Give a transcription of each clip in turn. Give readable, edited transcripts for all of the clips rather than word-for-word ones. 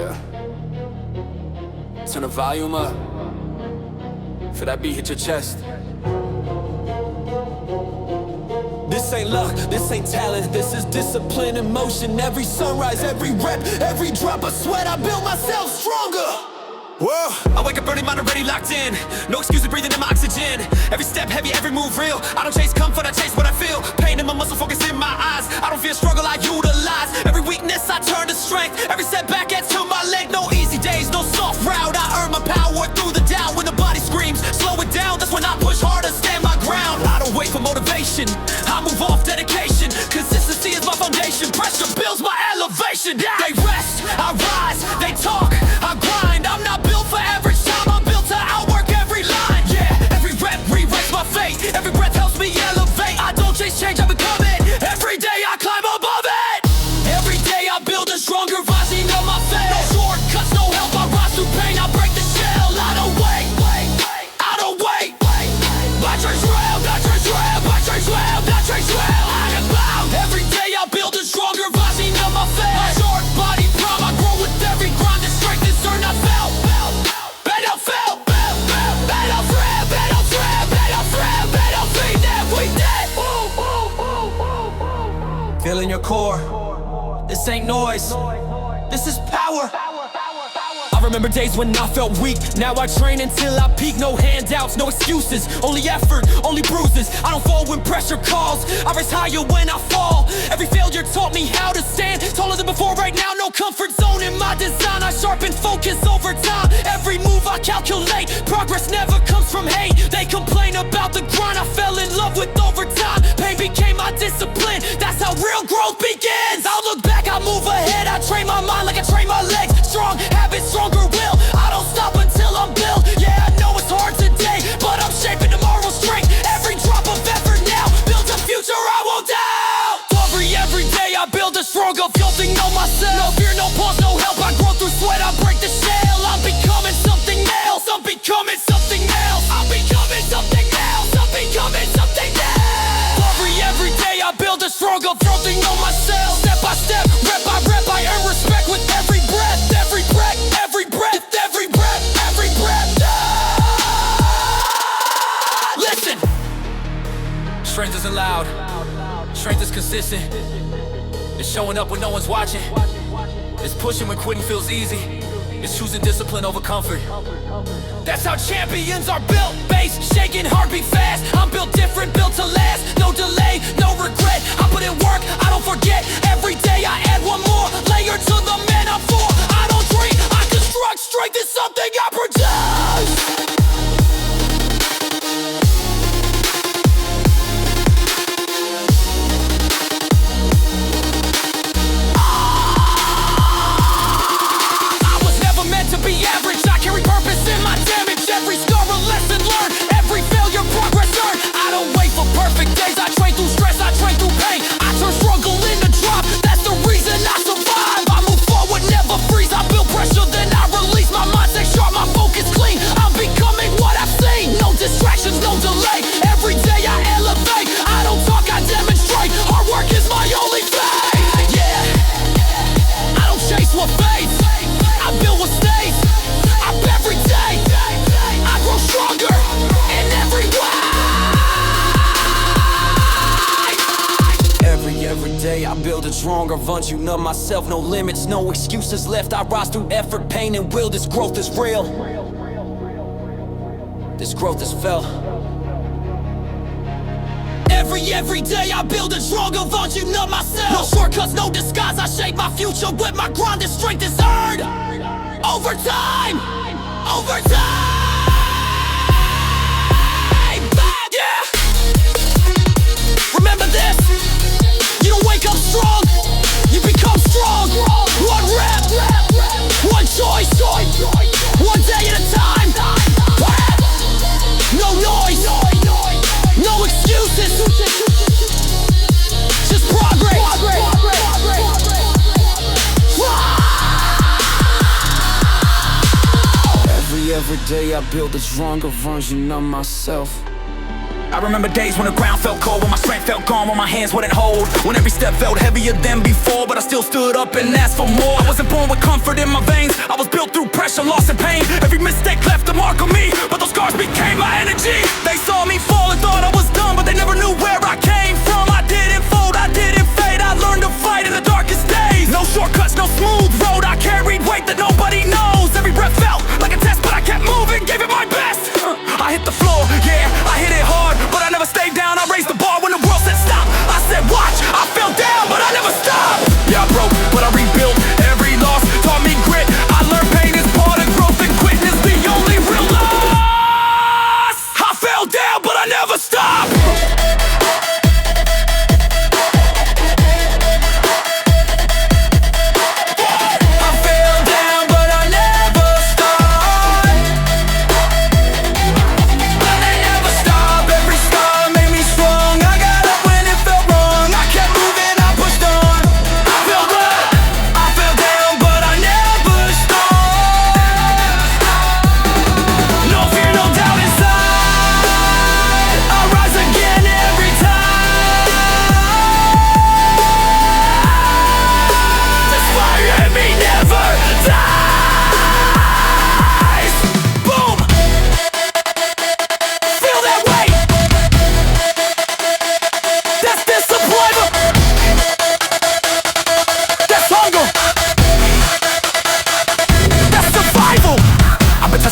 Yeah. Turn the volume up. For that beat hit your chest. This ain't luck, this ain't talent, this is discipline in motion. Every sunrise, every rep, every drop of sweat, I build myself stronger. Whoa, I wake up early, mind already locked in. No excuses, breathing in my oxygen. Every step heavy, every move real. I don't chase comfort, I chase what I feel. Pain in my muscle, focus in my eyes. I don't fear struggle, I utilize. Every weakness, I turn to strength. Every setback adds to my leg. No easy days, no soft route. I earn my power through the doubt. When the body screams, slow it down. That's when I push harder, stand my ground. I don't wait for motivation, I move off dedication. Consistency is my foundation. Pressure builds my elevation. They rest, I rise. They talk, I grind. I'm not built for average time, I'm built to outwork every line. Yeah, every rep rewrites my fate. Every breath helps me elevate. I don't chase change, I become it. Every day I climb above it. Every day I build a stronger version of my fate. No shortcuts, no help, I rise through pain. I break the shell, I don't wait. I don't wait. I trace rail, I trace rail, I trace rail, I trace rail. I am bound. Every day I build a stronger version of my fate. My short body prime, I grow with every grind. The strength is earned, I felt. Feeling your core. This ain't noise. This is power. I remember days when I felt weak. Now I train until I peak. No handouts, no excuses. Only effort, only bruises. I don't fall when pressure calls. I rise higher when I fall. Every failure taught me how to stand taller than before. Right now, no comfort zone in my design. I sharpen focus over time. Every move I calculate. Progress never comes from hate. They complain about the grind. I fell in love with overtime. Pain became my discipline. That's how real growth begins. I'll look back, I move ahead. I train my mind like I train my legs. Strong habits, stronger will. I don't stop until I'm built. Yeah, I know it's hard today, but I'm shaping tomorrow's strength. Every drop of effort now builds a future I won't doubt. Every day I build a stronger, building on myself. No fear, no pause, no help. I grow through sweat, I break the shell. I'm becoming something else. I'm becoming something else. I'm becoming something else. I'm becoming something else. Every day I build a stronger, building on myself. Step by step, rep by rep, I earn respect with every breath. Every breath, every breath, every breath, every breath. Listen. Strength isn't loud. Strength is consistent. It's showing up when no one's watching. It's pushing when quitting feels easy. It's choosing discipline over comfort. That's how champions are built. Bass shaking, heartbeat fast. I'm built different, built to last. No delay, no regret. I put in work, I don't forget. Every day I add one more layer to the man I'm for. I don't dream, I construct. Strength is something I produce. Perfect days, I train through stress, I train through pain. I turn struggle into drop, that's the reason I survive. I move forward, never freeze, I build pressure, then I release. My mindset sharp, my focus clean. I'm becoming what I've seen. No distractions, no delay. Every day I elevate. I don't talk, I demonstrate. Hard work is my only faith. Yeah, I don't chase what fades, I build what stays. Up every day, I grow stronger in every way. Every day I build a stronger version of myself. No limits, no excuses left. I rise through effort, pain, and will. This growth is real. This growth is felt. Every day I build a stronger version of myself. No shortcuts, no disguise. I shape my future with my grind. This strength is earned over time. Over time. Yeah. Remember this. You don't wake up strong, you become strong. One rep, one choice, one day at a time. No noise, no excuses, just progress. Every day I build a stronger version of myself. I remember days when the ground felt cold, when my strength felt gone, when my hands wouldn't hold, when every step felt heavier than before, but I still stood up and asked for more. I wasn't born with comfort in my veins, I was built through pressure, loss and pain. Every mistake left a mark on me, but those scars became my energy. They saw me fall and thought I was done, but they never knew where I came from. I didn't fold, I didn't fade, I learned to fight in the darkest days. No shortcuts, no smooth road, I carried weight that nobody knows. Every breath felt like a test, but I kept moving, gave it my best. I hit the floor, yeah, I hit it hard, but I never stayed down. I raised the bar when the world said stop. I said watch, I fell down, but I never stopped. Yeah, I broke, but I rebuilt. Every loss taught me grit. I learned pain is part of growth, and quitting is the only real loss. I fell down, but I never stopped.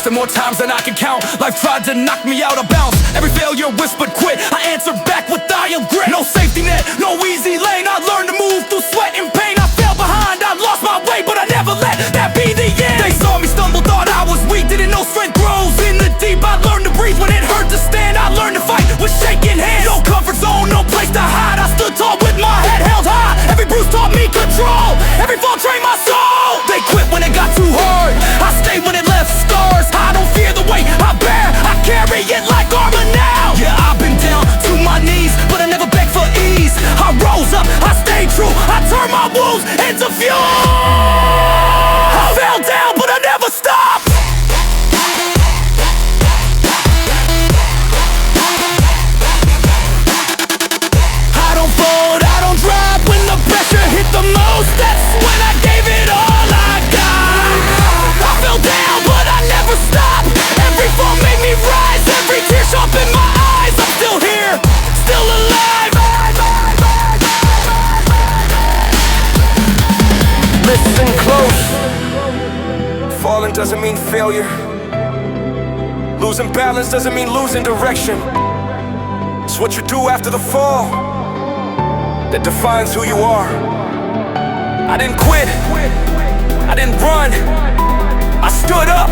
More times than I can count. Life tried to knock me out of bounds. Every failure whispered quit. I answered back with iron grit. No safety net, no easy lane. I learned to move through sweat and pain. I fell behind, I lost my way, but I never let that be the end. They saw me stumble, thought I was weak. Didn't know strength grows in the deep. I learned to breathe when it hurt to stand. I learned to fight with shaking hands. No comfort zone, no place to hide. I stood tall with my head held high. Every bruise taught me control. Every fall trained my soul. They quit when it got too hard. I stayed when it left scars. I don't fear the weight I bear, I carry it like armor now. Yeah, I've been down to my knees, but I never begged for ease. I rose up, I stayed true, I turned my wounds into fuel. I fell down, but I never stopped. I don't fold, I don't drop. When the pressure hit the most, that's when I gave it all I got. I fell down, but I never stopped. Every fall made me rise. Every tear sharpened my eyes. I'm still here, still alive. Listen close. Falling doesn't mean failure. Losing balance doesn't mean losing direction. It's what you do after the fall that defines who you are. I didn't quit, I didn't run, I stood up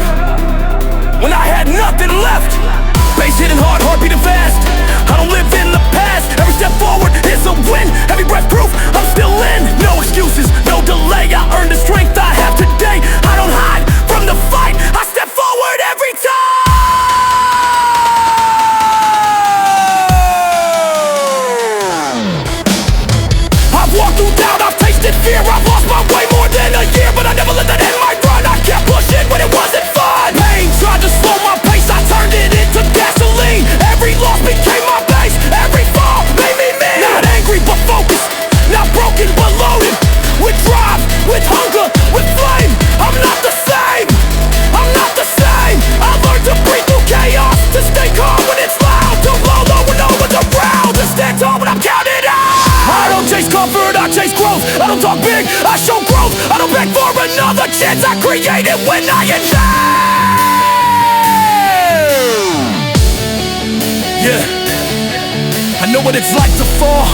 when I had nothing left. Bass hitting hard, heart beating fast. I don't live in the past. Every step forward is a win. Every breath proof I'm still in. No excuses, no delay. I earned the strength I have today. I don't hide from the fight. I step forward every time. I've walked through doubt, I've tasted fear. I've lost my way more than a year, but I never let that end my run. I kept pushing when it wasn't fun. Pain tried to slow my pace, I turned it into gasoline. Every loss became my base. Every fall made me mean. Not angry but focused, not broken but loaded. With drive, with hunger, with flame. I'm not the same, I'm not the same. I learned to breathe through chaos, to stay calm when it's loud, to blow low when no one's around, to stand tall when I'm counted out. I don't chase comfort, I chase growth. I don't talk big, I show growth. I don't beg for another chance, I create it when I intend. Yeah, I know what it's like to fall.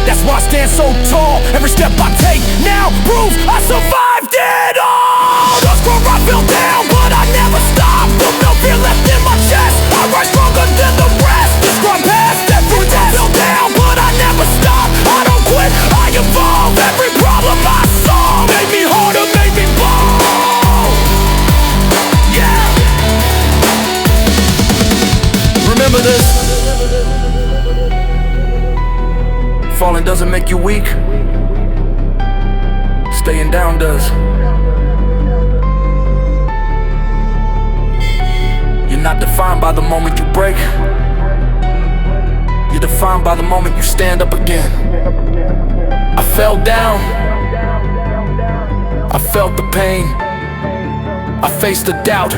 That's why I stand so tall. Every step I take now proves I survived it all. Those grow, I fell down, but I never stopped. There's no fear left in my chest. I rise stronger than the rest. This grind past every test. I fell down, but I never stopped. I don't quit, I evolve. Every problem I solve made me harder, made me bold. Yeah. Remember this. Falling doesn't make you weak. Staying down does. You're not defined by the moment you break. You're defined by the moment you stand up again. I fell down, I felt the pain, I faced the doubt,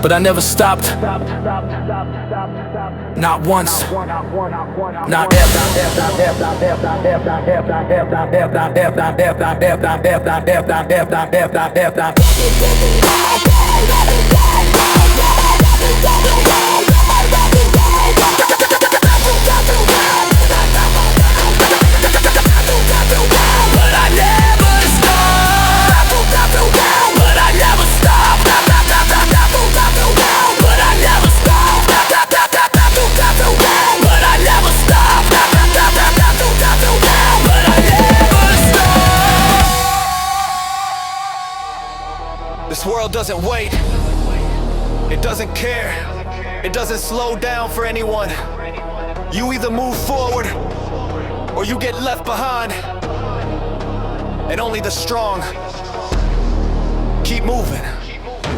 but I never stopped. Not once, not ever. This world doesn't wait, it doesn't care, it doesn't slow down for anyone. You either move forward or you get left behind. And only the strong keep moving.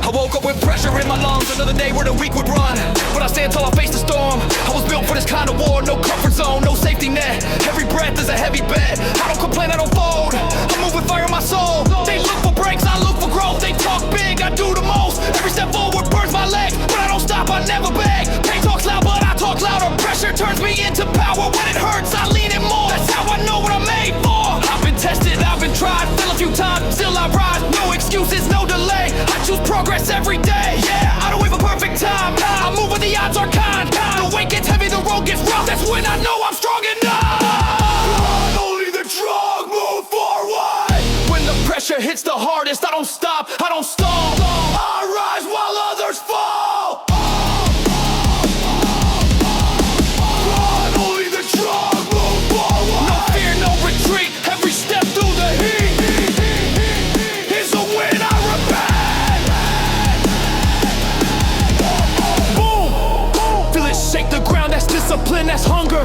I woke up with pressure in my lungs, another day where the weak would run. But I stand tall, I face the storm. I was built for this kind of war, no comfort zone, no safety net. Every breath is a heavy bet. I don't complain, I don't fold. I move with fire in my soul. They look for breaks, I look for growth. They talk big, I do the most. Every step forward burns my legs, but I don't stop, I never beg. Pain talks loud, but I talk louder. Pressure turns me into power. When it hurts, I lean in more. That's how I know what I'm made for. I've been tested, I've been tried, fell a few times, still I rise. No excuses, no delay. I choose progress every day. Yeah, I don't wait for perfect time. I move when the odds are kind. The weight gets heavy, the road gets rough. That's when I know I'm strong enough. Only the strong move forward. When the pressure hits the hardest, I don't stop, I don't stall. I rise while others fall. Only the strong move forward. No fear, no retreat. Every step through the heat is a win, I repeat. Boom, feel it shake the ground. That's discipline, that's hunger.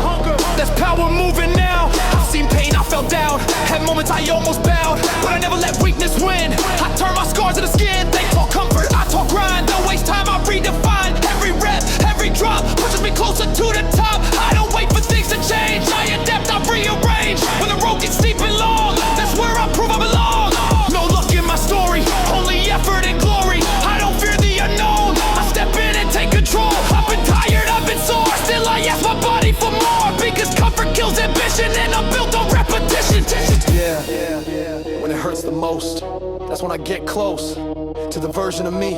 That's power moving now. I've seen pain, I fell down. Had moments I almost bowed, but I never let weakness win. I turn my scars into skin. They talk comfort, I talk grind. Don't waste time, I redefine. Every rep, every drop pushes me closer to the top. I don't wait for things to change, I adapt, I rearrange. When the road gets steep and long, that's where I prove I belong. No luck in my story, only effort and glory. I don't fear the unknown, I step in and take control. I've been tired, I've been sore, still I ask my body for more. Because comfort kills ambition and I'm built on repetition. Yeah, when it hurts the most, that's when I get close to the version of me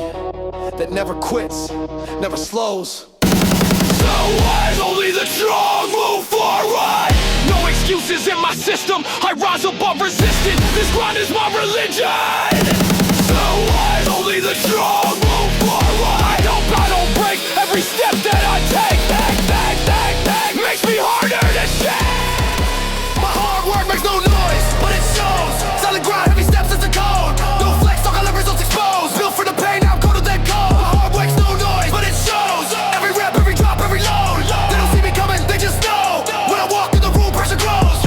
that never quits, never slows. So wise, only the strong move forward. No excuses in my system, I rise above resistance. This grind is my religion. So wise, only the strong move forward. I don't break. Every step that I take makes me harder to shake. My hard work makes no noise, but it shows. Solid grind, heavy steps is the code. No flex, talk, I let results expose. Built for the pain, now I'm colder than cold. My hard makes no noise, but it shows. Every rep, every drop, every load. They don't see me coming, they just know. When I walk in the room, pressure grows.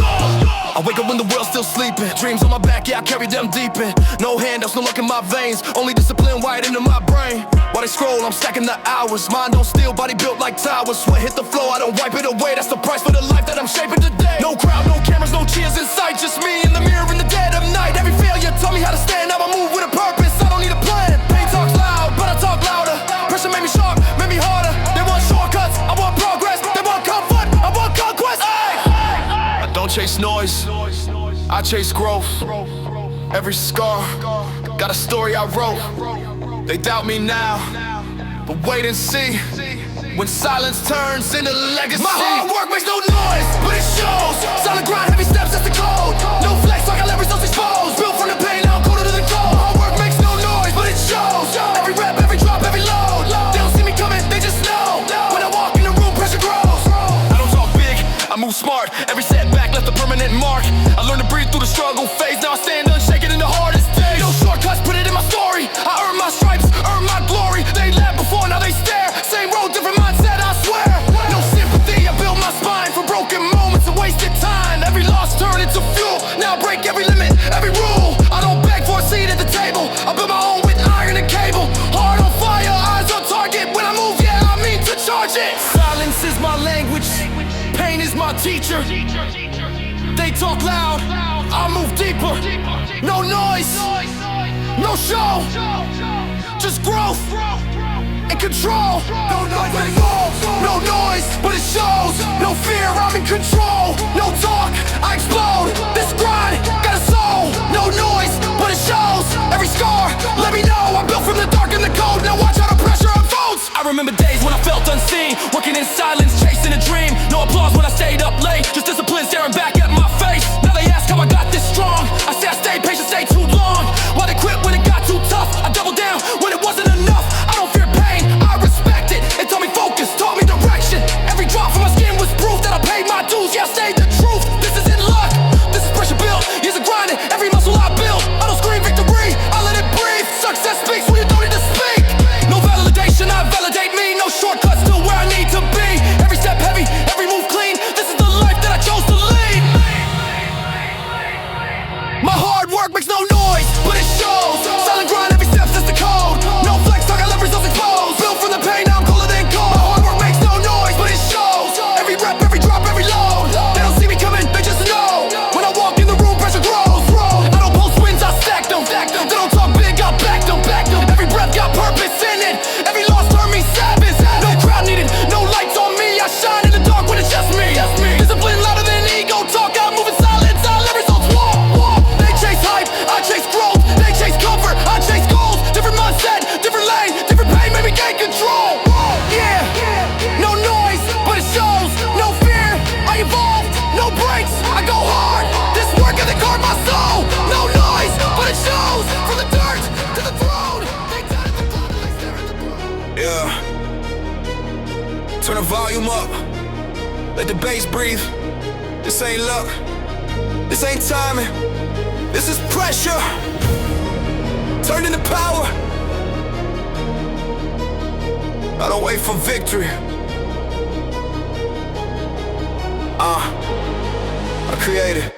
I wake up when the world's still sleeping. Dreams on my back, yeah, I carry them deep in. No handouts, no luck in my veins. Only discipline wired into my brain. While they scroll, I'm stacking the hours. Mind don't steal, body built like towers. Sweat hit the floor, I don't wipe it away. That's the price for the life that I'm shaping today. No crowd, no cameras, no cheers in sight. Just me in the mirror in the dead of night. Every failure taught me how to stand. Now I move with a purpose, I don't need a plan. Pain talks loud, but I talk louder. Pressure made me sharp, made me harder. They want shortcuts, I want progress. They want comfort, I want conquest. I don't chase noise, I chase growth. Every scar got a story I wrote. They doubt me now, but wait and see when silence turns into legacy. My hard work makes no noise, but it shows. Solid grind, heavy steps, that's the code. No flex, talk, I let results expose. Built from the pain, now I'm colder than the cold. Hard work makes no noise, but it shows. Every rep, every drop, every load. They don't see me coming, they just know. When I walk in the room, pressure grows. I don't talk big, I move smart. Every setback left a permanent mark. I learned to breathe through the struggle phase. Now I stand unshaken in the hardest days. No shortcuts, put it in my story. I earn my stripes, earn my glory. They laughed before, now they stare. Same road, different mindset, I swear. No sympathy, I build my spine for broken moments and wasted time. Every loss turned into fuel. Now I break every limit, every rule. I don't beg for a seat at the table. I build my own with iron and cable. Heart on fire, eyes on target. When I move, yeah, I mean to charge it. teacher. They talk loud, I move deeper. No noise, no show, just growth and control. No noise, but it shows. No fear, I'm in control. No talk, I explode. This grind, got a soul. No noise, but it shows. Every scar, let me know. I'm built from the dark and the cold. Now watch how the pressure unfolds. I remember days when I felt unseen, working in silence, chasing a dream. No applause when I stayed up late, just discipline staring back at my face. Now they ask how I got this strong. I say I stayed patient, stayed too long. Why they quit when it got too tough? I doubled down when it wasn't enough. I don't fear pain, I respect it. It taught me focus, taught me direction. Every drop from my skin was proof that I paid my dues. Yeah, I stayed the truth. This isn't luck, this is pressure built. Years of grinding, every muscle I built. I don't scream victory, I let it breathe. Success speaks when you don't need to speak. No validation, I validate me. No shortcuts to where I need to be. Every step heavy, every move clean. This is the life that I chose to lead. My hard work makes no noise, but it shows. Silent grind, every step sets the code. No flex talk, I love results exposed. Built from the pain, now I'm colder than cold. My hard work makes no noise, but it shows. Every rep, every drop, every load. They don't see me coming, they just know. When I walk in the room, pressure grows. I don't post wins, I stack them. They don't talk big, I back them. Every breath got purpose in it. Every loss turned me savage. No crowd needed, no lights on me. I shine in the dark when it's just me. Discipline louder than ego talk. I move in silence, I let results walk. They chase hype, I chase growth. They chase comfort, I chase goals. Different mindset, different lane, different pain, made me gain control. Yeah, no noise, but it shows. No fear, I evolve. No breaks, I go hard. This work ethic guard my soul. No noise, but it shows. From the dirt to the throne. They died at the club and they stare at the throne. Yeah. Turn the volume up. Let the bass breathe. This ain't luck. This ain't timing. This is pressure. Turned into power. I don't wait for victory. I create it.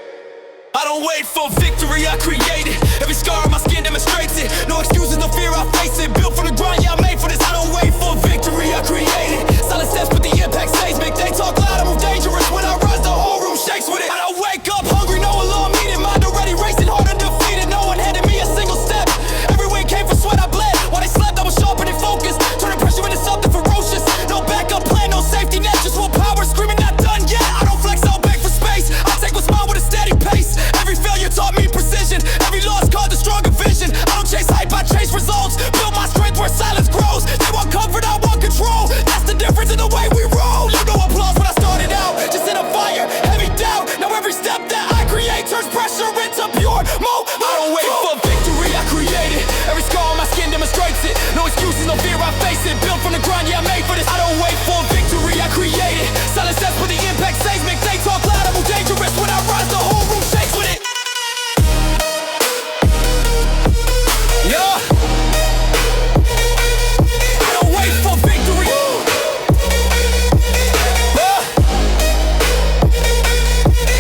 I don't wait for victory, I create it. Every scar on my skin demonstrates it. No excuses, no fear, I face it. Built from the grind, yeah, I made for this. I don't wait for victory, I create it. Silent steps, but the impact stays big. They talk loud, I move dangerous. When I rise, the whole room shakes with it. I don't wake up hungry, no alarm needed. Mind already racing, hard undefeated. No one handed me a single step. Every win came from sweat, I bled. While they slept, I was sharp and focused. Turning pressure into something ferocious. No backup plan, no safety net. Just willpower, screaming not done yet. I don't flex, I'll beg for space. I take what's mine with a steady pace. Every failure taught me precision. Every loss caused a stronger vision. I don't chase hype, I chase results. Build my strength where silence grows. They want comfort, I want control. That's the difference in the way we roll. You know applause when I started out, just in a fire, heavy doubt. Now every step that I create turns pressure into pure I don't wait for victory, I create it. Every scar on my skin demonstrates it. No excuses, no fear, I face it. Built from the grind, yeah, I made for this. I don't wait for victory, I create it. Silence steps, but the impact stays big. They talk loud, I move dangerous. When I rise, the whole room shakes with it. Yeah. I don't wait for victory.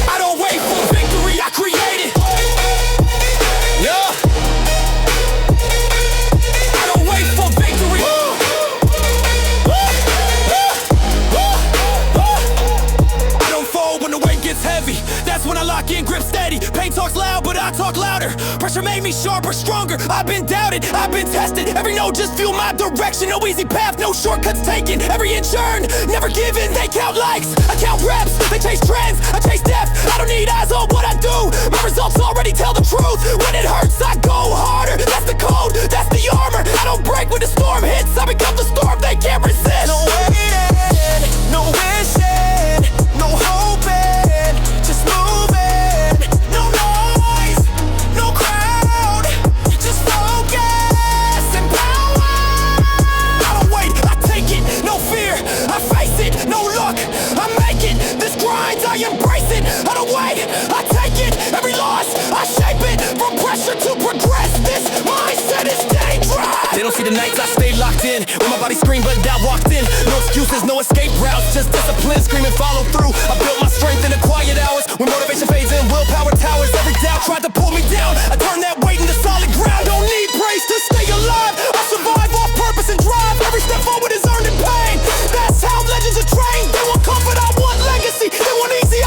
I don't wait for victory, I create it. Yeah. I don't wait for victory. I don't fold when the weight gets heavy. That's when I lock in, grip steady. Pain talks loud, but I talk louder. Pressure made me sharper, stronger. I've been doubted, I've been tested. Every no just feel my direction. No easy path, no shortcuts taken. Every inch earned, never given. They count likes, I count reps. They chase trends, I chase depth. I don't need eyes on what I do. My results already tell the truth. When it hurts, I go harder. That's the code, that's the armor. I don't break when the storm hits. I become the storm they can't resist. No waiting, no wishing, no hoping, just moving. No noise, no crowd, just focus and power. I don't wait, I take it, no fear, I face it. No luck, I make it. This grind, I embrace it. I don't wait, I take it. Every loss, I shape it. From pressure to progress, this mindset is dangerous. They don't see the nights I stay locked in. When my body screamed but I walked in. No excuses, no escape routes, just discipline, scream and follow through. I built my strength in the quiet hours. When motivation fades in, willpower towers. Every doubt tried to pull me down. I turned that weight into solid ground. Don't need praise to stay alive. I survive off purpose and drive. Every step forward is earned in pain. That's how legends are trained. They want comfort, I want legacy. They want easy,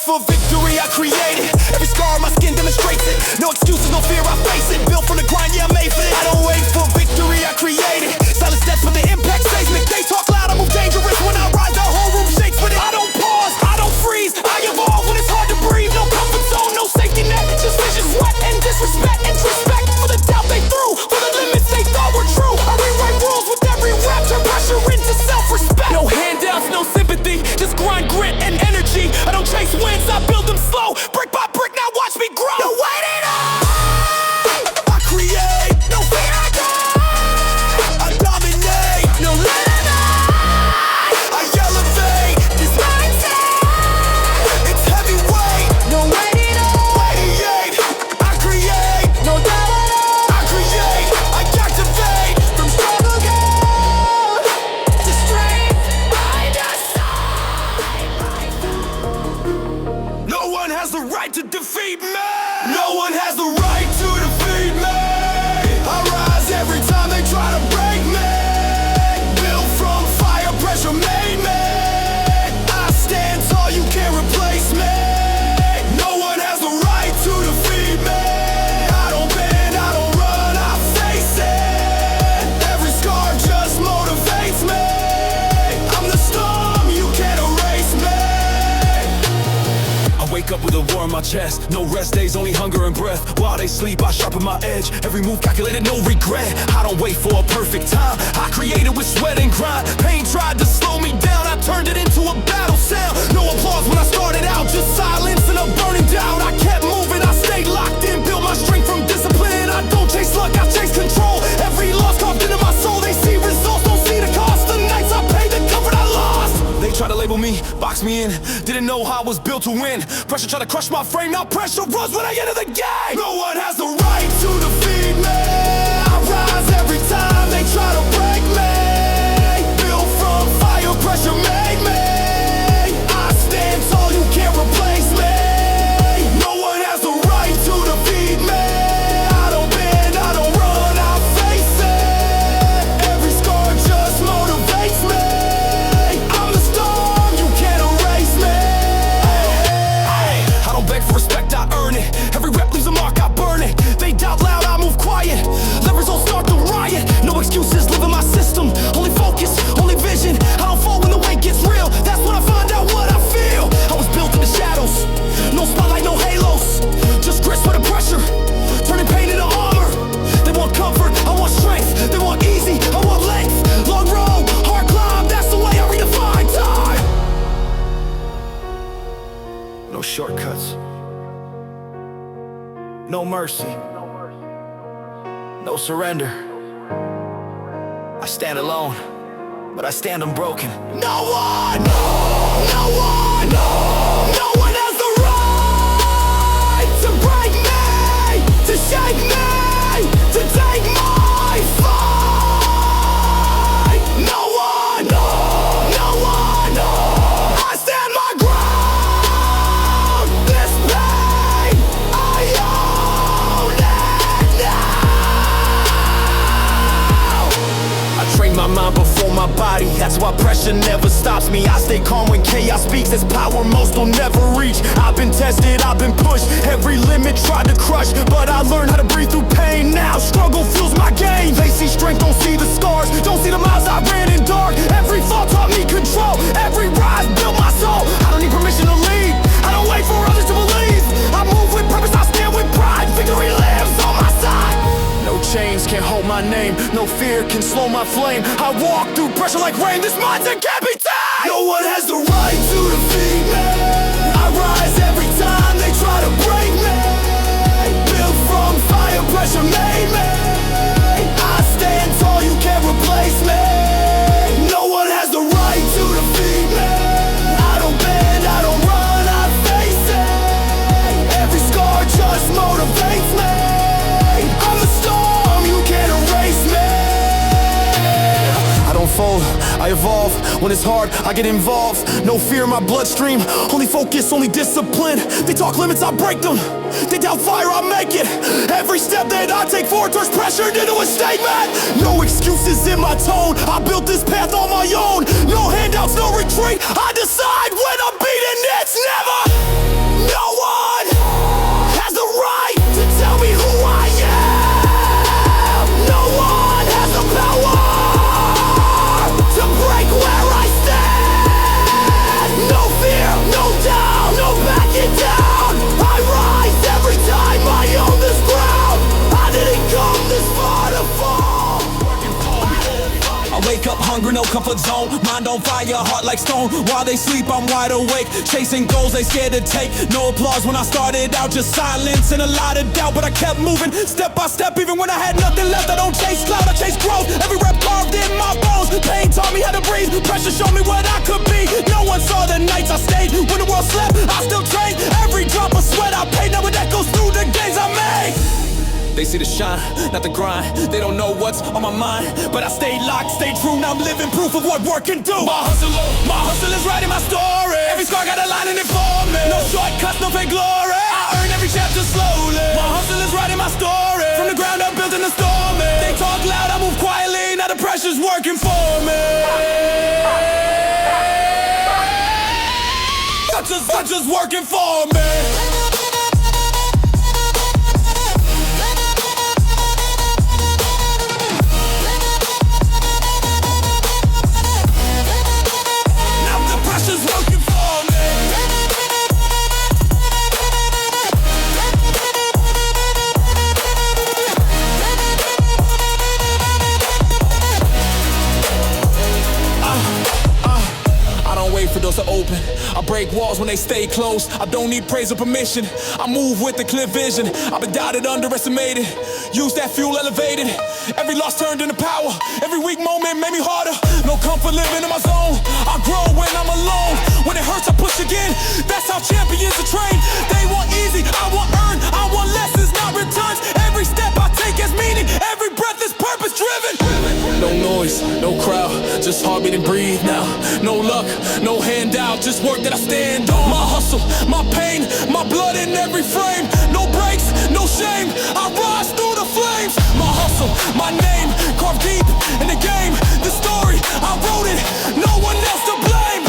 for victory, I create it. Every scar on my skin demonstrates it. No excuses, no fear, I face it. Built from the grind, yeah, I'm made for it. I don't wait for victory, I create it. Silent steps when the impact seismic. They talk loud, I move dangerous. When I rise, the whole room shakes with it. I don't pause, I don't freeze. I evolve when it's hard to breathe. No comfort zone, no safety net. Just vision, sweat, and disrespect. Introspect for the doubt they threw, for the limits they thought were true. I rewrite rules with every rap, turn pressure into self-respect. No handouts, no sympathy, just grind, grit, and energy. I don't chase wins, I build them slow. Brick by brick, now watch me grow. No waiting up, I create. No fear, I die. I dominate. No letting up, I elevate. This mindset, it's heavyweight. No waiting up, radiate. I create. No doubt, I create. I activate. From struggle to strength, I decide. No one has the right to defeat me. No one has the right to defeat me. I rise every time they try to break me. Built from fire, pressure made me. I stand tall, you can't replace me. No one has the right to defeat me. I don't bend, I don't run, I face it. Every scar just motivates me. I'm the storm, you can't erase me. I wake up with a war in my chest. No rest days, only hunger and breath. While they sleep, I sharpen my edge. Every move calculated, no regret. I don't wait for a perfect time. I created with sweat and grind. Pain tried to slow me down, I turned it into a battle sound. No applause when I started out, just silence and a burning down. I kept moving, I stayed locked in. Built my strength from discipline. I don't chase luck, I chase control. Every loss carved into my soul. They see results, don't see the cost. The nights I paid, the comfort I lost. They try to label me, box me in. Didn't know how I was built to win. Pressure tried to crush my frame, now pressure runs when I enter the game. No one has the right to defeat me. I rise every time they try to break me. Built from fire, pressure made me. I stand tall, you can't replace me. No one has the right to defeat me. I don't bend, I don't run, I face it. Every scar just motivates me. I'm the storm, you can't erase me. I don't beg for respect, I earn it. Every rep leaves a mark, I burn it. They doubt loud, I move quiet. Let results start the riot. No excuses, live in my system. Only focus, only vision. I don't fall when the weight gets real. That's when I find out what I feel. I was built in the shadows. No spotlight, no halos. Just grit, sweat, and pressure. Turning pain into armor. They want comfort, I want strength. They want easy, I want length. Long road, hard climb, that's the way I redefine time. No shortcuts. No mercy. No surrender. I stand alone, but I stand unbroken. No one, no one, no one has the right to break me, to shake me, to take my fight. No one, no one, I stand my ground. This pain, I own it now. I train my mind before my body, that's why pressure never stops me. I stay calm when chaos speaks, there's power most will never reach. I've been tested, I've been pushed, every limit tried to crush, but I learned how to breathe through pain now. Struggle fuels my game. They see strength, don't see the scars, don't see the miles I ran in dark. Every fall taught me control, every rise built my soul. I don't need permission to lead, I don't wait for others to believe. I move with purpose, I stand with pride. Victory lives on my side. No chains can't hold my name, no fear can slow my flame. I walk through pressure like rain, this mindset can't be tamed. No one has the right to defeat me. I rise every time they try to break me. Built from fire, pressure made me. I stand tall, you can't replace me. No one has the right to defeat me. I don't bend, I don't run, I face it. Every scar just motivates me. I'm the storm, you can't erase me. I don't fold, I evolve. When it's hard, I get involved. No fear in my bloodstream, only focus, only discipline. They talk limits, I break them. They doubt fire, I make it. Every step that I take forward turns pressure into a statement. No excuses in my tone, I built this path on my own. No handouts, no retreat, I decide when I'm beaten, it's never hunger, no comfort zone. Mind on fire, heart like stone. While they sleep, I'm wide awake, chasing goals they scared to take. No applause when I started out, just silence and a lot of doubt. But I kept moving, step by step, even when I had nothing left. I don't chase clout, I chase growth. Every rep carved in my bones. Pain taught me how to breathe, pressure showed me what I could be. No one saw the nights I stayed. When the world slept, I still trained. Every drop of sweat I paid, now it echoes through the gains I made. They see the shine, not the grind. They don't know what's on my mind, but I stay locked, stay true. Now I'm living proof of what work can do. My hustle is writing my story. Every scar got a line in it for me. No shortcuts, no fake glory. I earn every chapter slowly. My hustle is writing my story. From the ground up, built in the storm. They talk loud, I move quietly. Now the pressure's working for me. Just working for me. For doors to open, I break walls when they stay closed. I don't need praise or permission. I move with a clear vision. I've been doubted, underestimated. Use that fuel elevated. Every loss turned into power. Every weak moment made me harder. No comfort living in my zone. I grow when I'm alone. When it hurts, I push again. That's how champions are trained. They want easy, I want earned. I want lessons, not returns. Every step I take has meaning. Every breath is purpose driven. No noise, no crowd, just heartbeat and breathe now. No luck, no handout, just work that I stand on. My hustle, my pain, my blood in every frame. No breaks, no shame, I rise through the flames. My hustle, my name, carved deep in the game. The story, I wrote it, no one else to blame.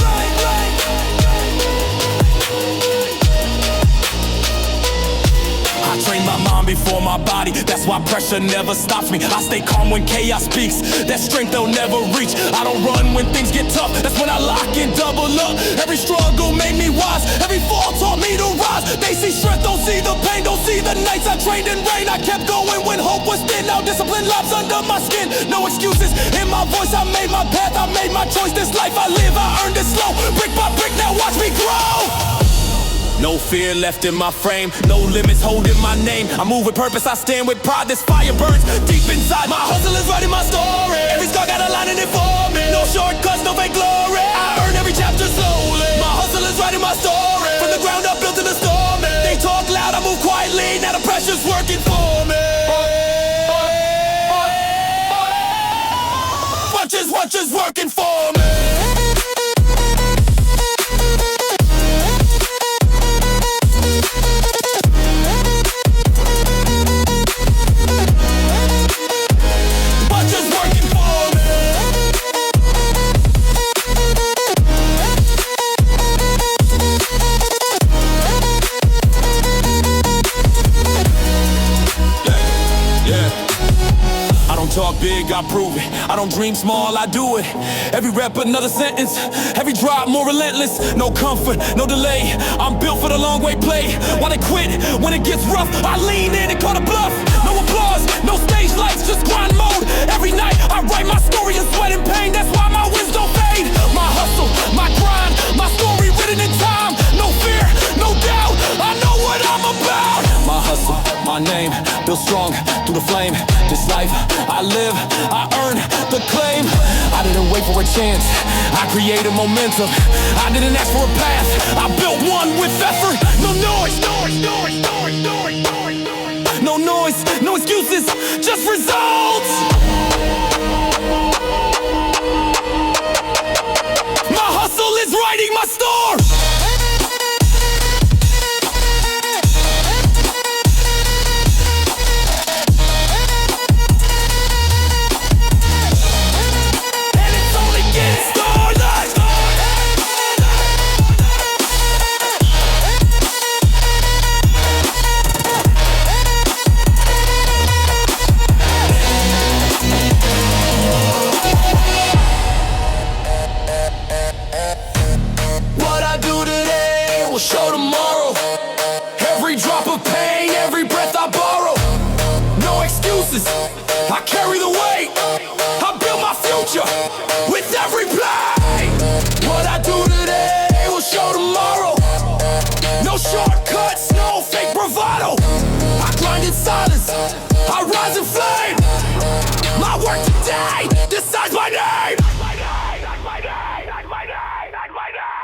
I train my mind before my body, that's why pressure never stops me. I stay calm when chaos speaks, that strength they'll never reach. I don't run when things get tough, that's when I lock and double up. Every struggle made me wise, every fall taught me to rise. They see strength, don't see the pain, don't see the nights I trained in rain. I kept going when hope was thin, now discipline lives under my skin. No excuses, in my voice I made my path, I made my choice. This life I live, I earned it slow, brick by brick, now watch me grow. No fear left in my frame, no limits holding my name. I move with purpose, I stand with pride. This fire burns deep inside. My hustle is writing my story. Every scar got a line in it for me. No shortcuts, no fake glory. I earn every chapter slowly. My hustle is writing my story. From the ground up, built in the storm. They talk loud, I move quietly. Now the pressure's working for me. Watch is working for me. Talk big, I prove it. I don't dream small, I do it. Every rep, another sentence. Every drop, more relentless. No comfort, no delay. I'm built for the long way play. Wanna quit when it gets rough? I lean in and call a bluff. No applause, no stage lights, just grind mode. Every night, I write my story in sweat and pain. That's why my wins don't fade. My hustle, my grind, my story written in time. No fear, no doubt. I know what I'm about. My hustle, my name, built strong through the flame. This life I live, I earn the claim. I didn't wait for a chance, I created momentum. I didn't ask for a path, I built one with effort. No noise, no noise, no excuses, just results. My hustle is writing my story. Show tomorrow. Every drop of pain, every breath I borrow. No excuses, I carry the weight. I build my future with every play. What I do today will show tomorrow. No shortcuts, no fake bravado. I grind in silence, I rise in flame. My work today decides my name.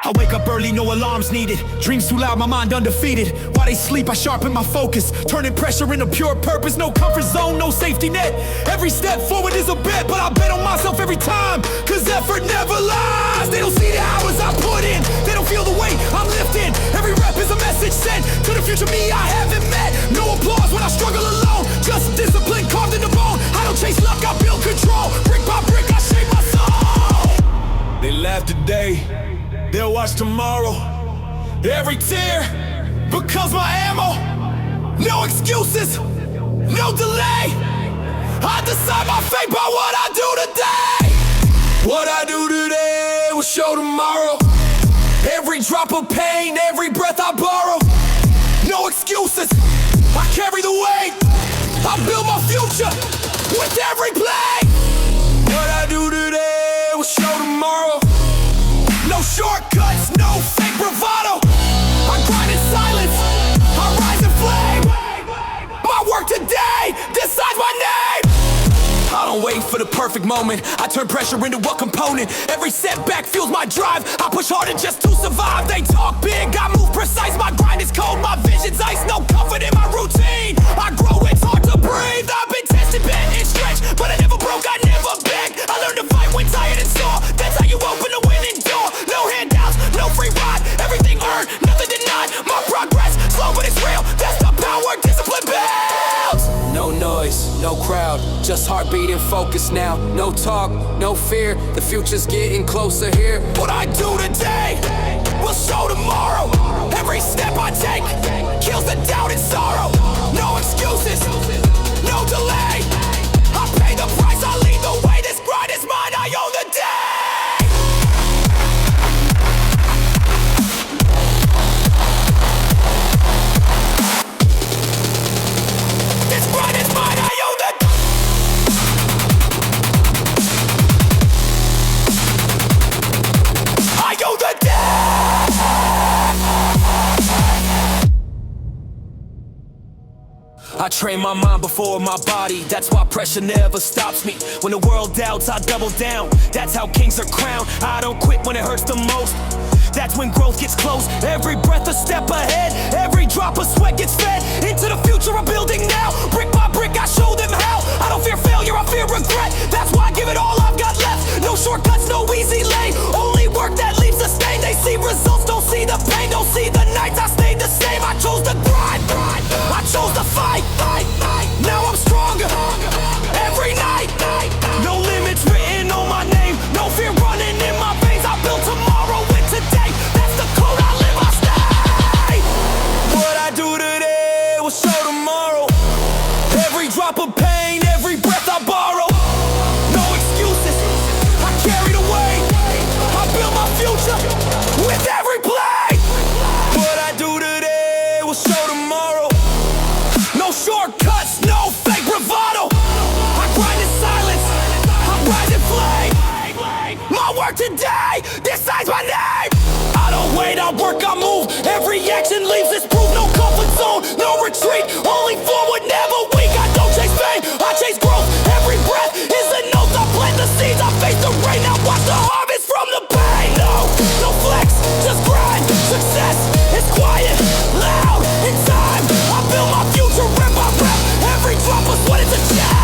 I wake up early, no alarms needed. Dreams too loud, my mind undefeated. While they sleep, I sharpen my focus, turning pressure into pure purpose. No comfort zone, no safety net. Every step forward is a bet, but I bet on myself every time, cause effort never lies. They don't see the hours I put in, they don't feel the weight I'm lifting. Every rep is a message sent to the future me I haven't met. No applause when I struggle alone, just discipline carved in the bone. I don't chase luck, I build control. Brick by brick, I shape my soul. They laugh today, they'll watch tomorrow. Every tear becomes my ammo. No excuses, no delay. I decide my fate by what I do today. What I do today will show tomorrow. Every drop of pain, every breath I borrow. No excuses, I carry the weight. I build my future with every play. What I do today will show tomorrow. No shortcuts, no fake bravado. I grind in silence, I rise in flame. My work today decides my name. I don't wait for the perfect moment, I turn pressure into a component. Every setback fuels my drive, I push harder just to survive. They talk big, I move precise. My grind is cold, my vision's ice. No comfort in my routine, I grow, it's hard to breathe. I've been tested, bent and stretched, but I never broke, I never begged. I learned to fight when tired and sore. That's how you open a winning door. No handouts, no free ride, everything earned, nothing denied. My progress, slow but it's real, that's the power discipline builds. No noise, no crowd, just heartbeat and focus now. No talk, no fear, the future's getting closer here. What I do today will show tomorrow. Every step I take kills the doubt and sorrow. No excuses, no delay. I pay the price, I lead the way. This grind is mine, I own the day. This grind is mine, I own the day. I own the day. I train my mind before my body, that's why pressure never stops me. When the world doubts, I double down, that's how kings are crowned. I don't quit when it hurts the most, that's when growth gets close. Every breath a step ahead, every drop of sweat gets fed into the future I'm building now. Brick by brick I show them how. I don't fear failure, I fear regret. That's why I give it all I've got left. No shortcuts, no easy lane, only work that leaves a stain. They see results, don't see the pain, don't see the nights I stayed the same. I chose to grind, I chose to fight. Now I'm stronger every night. No limits written on my name, no fear running in my veins. I built tomorrow with today, that's the code I live, I stay. What I do today will show tomorrow. Every drop of pain, every breath I borrow. No excuses, I carry the weight. I build my future with every play. What I do today will show tomorrow. No shortcuts, no fake bravado. I grind in silence, I rise in flame. My work today decides my name. I don't wait, I work, I move. Every action leaves this proof. No comfort zone, no retreat, only forward, never weak. I don't chase fame, I chase growth. Every breath is a note, I plant the seeds. I face the rain, I watch the harvest from the pain. No flex, just grind. Success is quiet, loud, in time. I build my future rep by rep. Every drop of sweat is a check.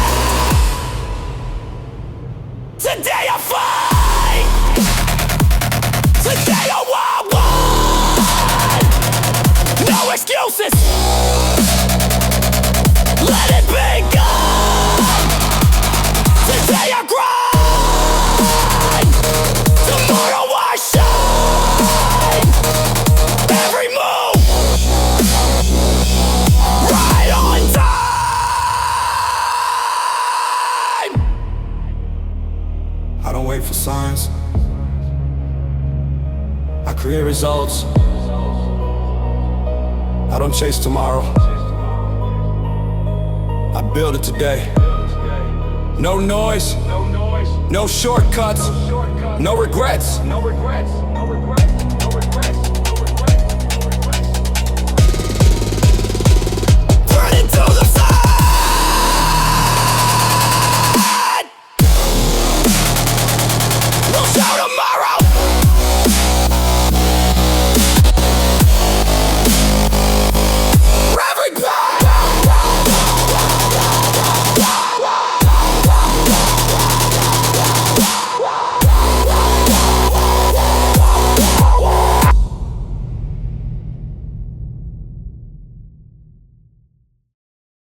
Today I fight. Today I won. No excuses. Let it be gone. Today I grind. Tomorrow I shine. Every move right on time. I don't wait for signs, I create results. I don't chase tomorrow, I build it today. No noise, no shortcuts, No regrets.